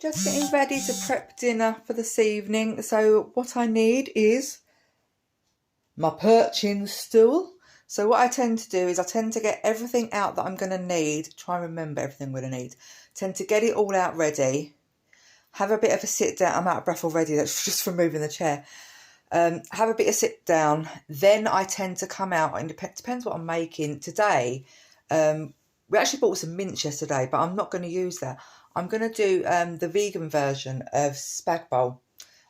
Just getting ready to prep dinner for this evening. So what I need is my perching stool. So what I tend to do is I tend to get everything out that I'm going to need. Try and remember everything I'm going to need. Tend to get it all out ready. Have a bit of a sit down. I'm out of breath already. That's just from moving the chair. Have a bit of sit down. Then I tend to come out, and it depends what I'm making. Today, we actually bought some mince yesterday, but I'm not going to use that. I'm going to do the vegan version of spag bowl.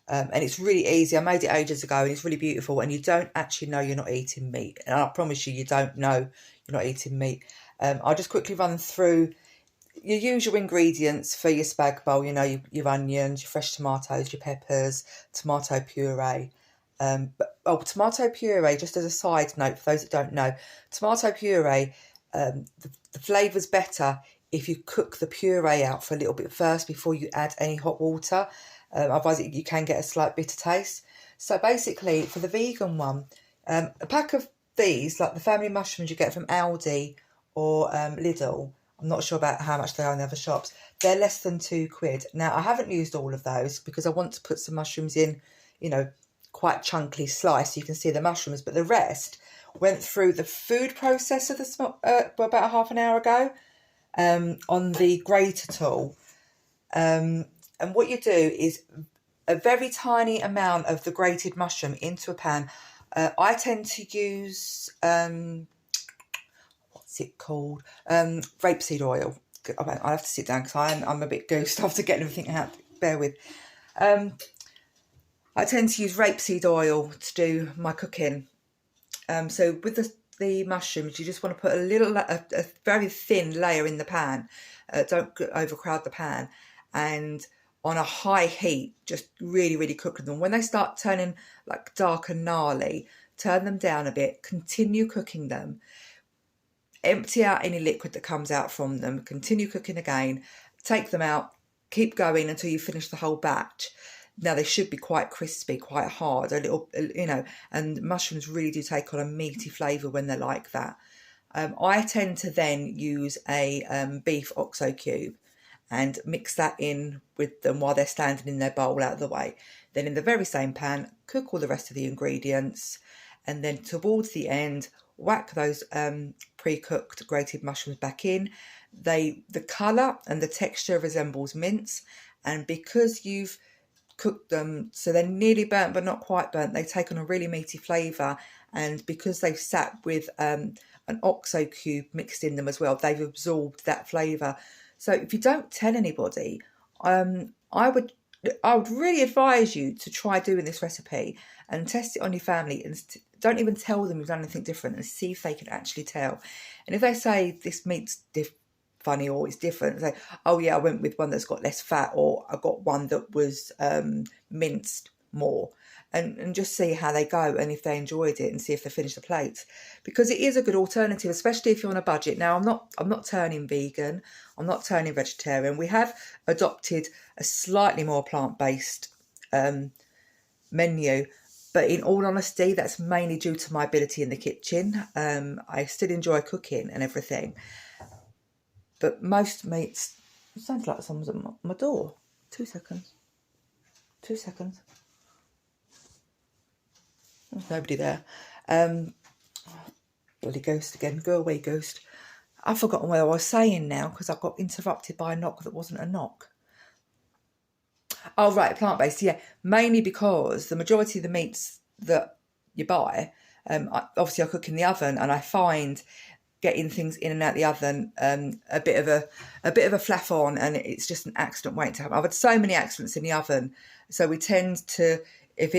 And it's really easy. I made it ages ago and it's really beautiful, and you don't actually know you're not eating meat. And I promise you don't know you're not eating meat. I'll just quickly run through your usual ingredients for your spag bowl. You know, your onions, your fresh tomatoes, your peppers, tomato puree. Tomato puree, just as a side note for those that don't know, tomato puree, the flavour's better if you cook the puree out for a little bit first before you add any hot water. Otherwise you can get a slight bitter taste. So basically, for the vegan one, a pack of these, like the family mushrooms you get from Aldi or Lidl, I'm not sure about how much they are in the other shops, they're less than £2. Now, I haven't used all of those because I want to put some mushrooms in, you know, quite chunky slice so you can see the mushrooms, but the rest went through the food processor about half an hour ago on the grater tool. And what you do is a very tiny amount of the grated mushroom into a pan. I tend to use, what's it called? Rapeseed oil. I'll have to sit down because I'm a bit goosed after getting everything out. Bear with. I tend to use rapeseed oil to do my cooking. So with the mushrooms, you just want to put a very thin layer in the pan. Don't overcrowd the pan. And on a high heat, just really, really cook them. When they start turning like dark and gnarly, turn them down a bit, continue cooking them, empty out any liquid that comes out from them, continue cooking again, take them out, keep going until you finish the whole batch. Now, they should be quite crispy, quite hard, a little, you know, and mushrooms really do take on a meaty flavour when they're like that. I tend to then use a beef OXO cube and mix that in with them while they're standing in their bowl out of the way. Then in the very same pan, cook all the rest of the ingredients, and then towards the end, whack those pre-cooked grated mushrooms back in. The colour and the texture resembles mince, and because you've cooked them so they're nearly burnt but not quite burnt, they take on a really meaty flavour, and because they've sat with an OXO cube mixed in them as well, they've absorbed that flavour. So if you don't tell anybody, I would really advise you to try doing this recipe and test it on your family, and don't even tell them you've done anything different, and see if they can actually tell. And if they say this meat's funny or it's different, say, oh yeah, I went with one that's got less fat, or I got one that was minced more, and just see how they go and if they enjoyed it, and see if they finished the plate, because it is a good alternative, especially if you're on a budget. Now, I'm not turning vegan, I'm not turning vegetarian. We have adopted a slightly more plant-based menu, but in all honesty, that's mainly due to my ability in the kitchen. I still enjoy cooking and everything, but most meats... It sounds like someone's at my door. 2 seconds. 2 seconds. There's nobody there. Bloody ghost again. Go away, ghost. I've forgotten what I was saying now because I got interrupted by a knock that wasn't a knock. Oh, right, plant-based, yeah. Mainly because the majority of the meats that you buy, obviously I cook in the oven, and I find getting things in and out the oven a bit of a flaff on, and it's just an accident waiting to happen. I've had so many accidents in the oven, so we tend to, if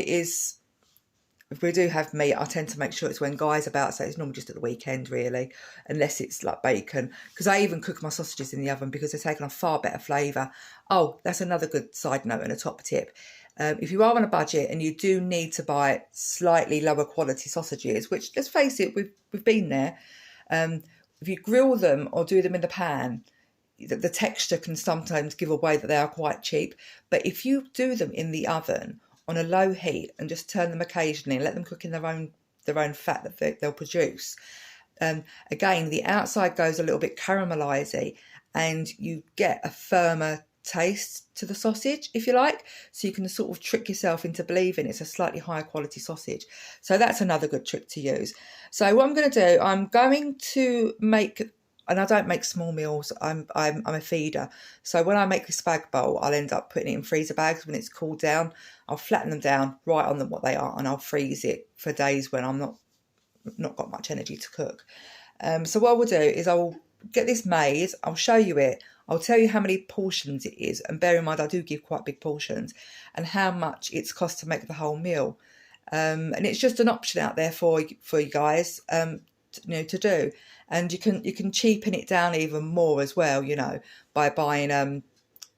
we do have meat, I tend to make sure it's when Guy's about, so it's normally just at the weekend, really, unless it's like bacon, because I even cook my sausages in the oven because they're taking a far better flavour. Oh, that's another good side note and a top tip. If you are on a budget and you do need to buy slightly lower quality sausages, which, let's face it, we've been there, if you grill them or do them in the pan, the texture can sometimes give away that they are quite cheap. But if you do them in the oven on a low heat and just turn them occasionally and let them cook in their own fat that they'll produce, again, the outside goes a little bit caramelisy and you get a firmer taste to the sausage, if you like, so you can sort of trick yourself into believing it's a slightly higher quality sausage. So that's another good trick to use. So what I'm going to do, I'm going to make, and I don't make small meals, I'm a feeder. So when I make a spag bowl, I'll end up putting it in freezer bags when it's cooled down. I'll flatten them down, write on them what they are, and I'll freeze it for days when I'm not got much energy to cook. So what we'll do is I'll get this made, I'll show you it, I'll tell you how many portions it is, and bear in mind I do give quite big portions, and how much it's cost to make the whole meal. And it's just an option out there for you guys, to do. And you can cheapen it down even more as well, by buying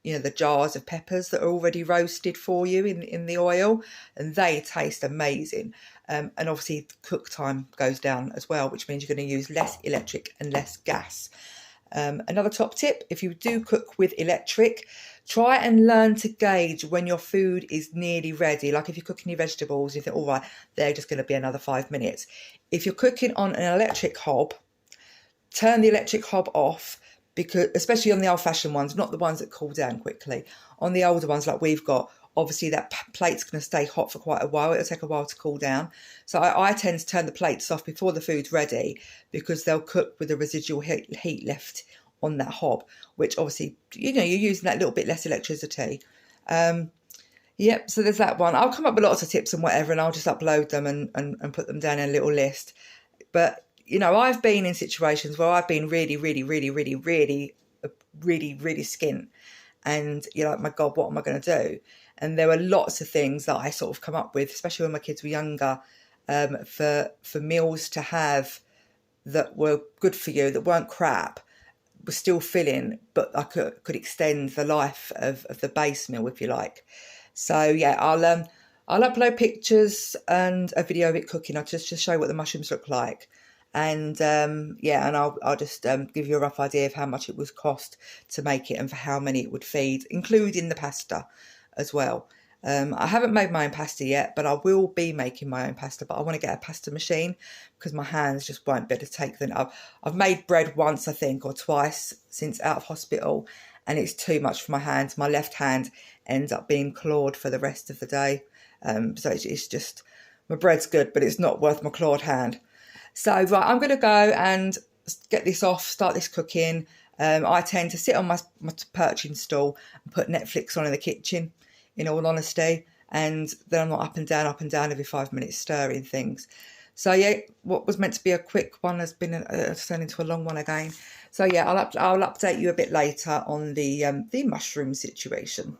the jars of peppers that are already roasted for you in the oil, and they taste amazing. And obviously cook time goes down as well, which means you're going to use less electric and less gas. Another top tip, if you do cook with electric, try and learn to gauge when your food is nearly ready. Like if you're cooking your vegetables, you think, all right, they're just going to be another 5 minutes. If you're cooking on an electric hob, turn the electric hob off, because especially on the old-fashioned ones, not the ones that cool down quickly. On the older ones like we've got, obviously that plate's going to stay hot for quite a while. It'll take a while to cool down. So I tend to turn the plates off before the food's ready, because they'll cook with the residual heat left on that hob, which obviously, you're using that little bit less electricity. Yep, so there's that one. I'll come up with lots of tips and whatever, and I'll just upload them and put them down in a little list. But, I've been in situations where I've been really, really, really, really, really, really, really skint. And you're like, my God, what am I going to do? And there were lots of things that I sort of come up with, especially when my kids were younger, for meals to have that were good for you, that weren't crap, were still filling, but I could extend the life of the base meal, if you like. So yeah, I'll upload pictures and a video of it cooking. I'll just show you what the mushrooms look like. And and I'll just give you a rough idea of how much it would cost to make it and for how many it would feed, including the pasta as well. I haven't made my own pasta yet, but I will be making my own pasta. But I want to get a pasta machine because my hands just won't be able to take them. I've made bread once, I think, or twice since out of hospital, and it's too much for my hands. My left hand ends up being clawed for the rest of the day. So it's just, my bread's good, but it's not worth my clawed hand. So right, I'm going to go and get this off, start this cooking. I tend to sit on my perching stool and put Netflix on in the kitchen, in all honesty, and then I'm not up and down every 5 minutes stirring things. So yeah, what was meant to be a quick one has been turned into a long one again. So yeah, I'll update you a bit later on the mushroom situation.